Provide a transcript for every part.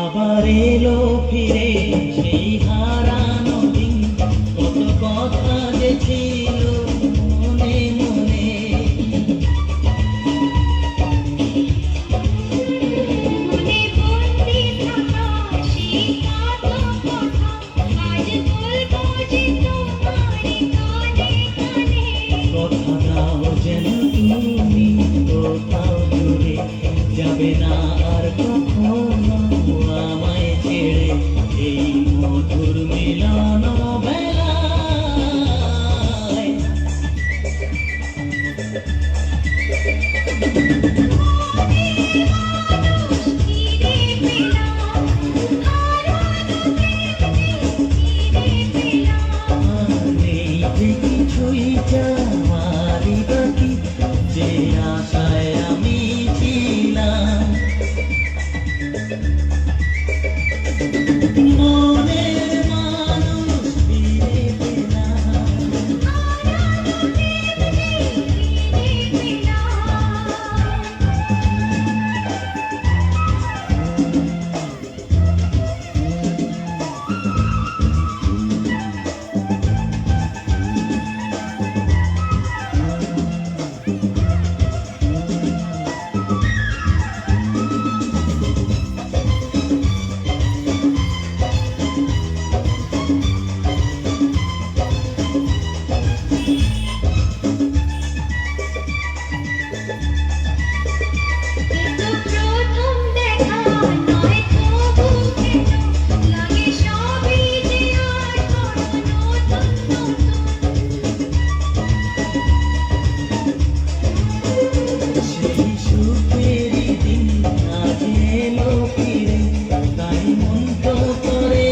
আবার এলো ফিরে সেই হারানো দিন, কত কথা যে ছিল মনে মনে। মনে বন্দি থাকা সেই কত কথা আজ বলবো যে তোমার কানে কানে। কথা দাও যেন তুমি কোথাও দূরে যাবে না আর কখনো আমায় ছেড়ে, এই মধুর মিলন বেলায়। ফিরে পেলাম হারানো প্রেম ফিরে পেলাম। আর নেই যে কিছুই যাওয়ারই বাকি, যে আশায় আমি ছিলাম। মনের মানুষ ফিরে পেলাম। হারানো প্রেম ফিরে পেলাম। কিন্তু প্রথম দেখা নয় তবু কেন লাগে সবই যে আর নতুন নতুন। সেই সুখেরই দিন আজ এলো ফিরে, তাই মন তো করে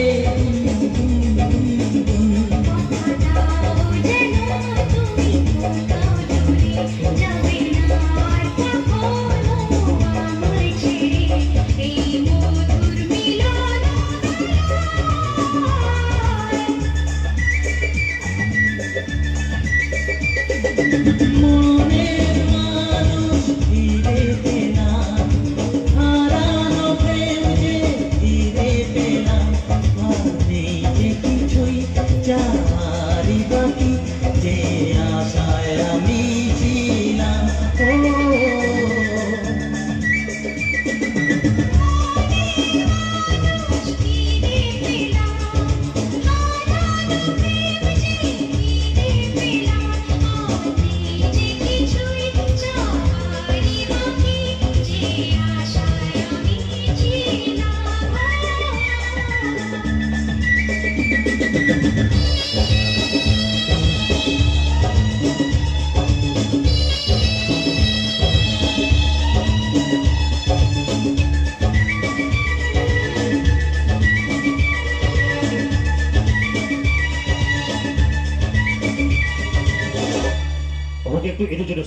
গুন গুন গুন। কথা দাও যেন তুমি কোথাও দূরে যাবে না আর কখনো আমায় ছেড়ে, এই মধুর মিলন মনের মানুষ ফিরে পেলাম, হারানো প্রেম যে ফিরে পেলাম। আর নেই যে কিছুই যাওয়ারই বাকি, যে আশায় আমি ছিলাম। ফিরে পেলাম হারানো প্রেম যে ফিরে পেলাম। আমি যে কিছুই চাওয়ারই বাকি, যে আশায় আমি ছিলাম। আমাকে একটু এদের জন্য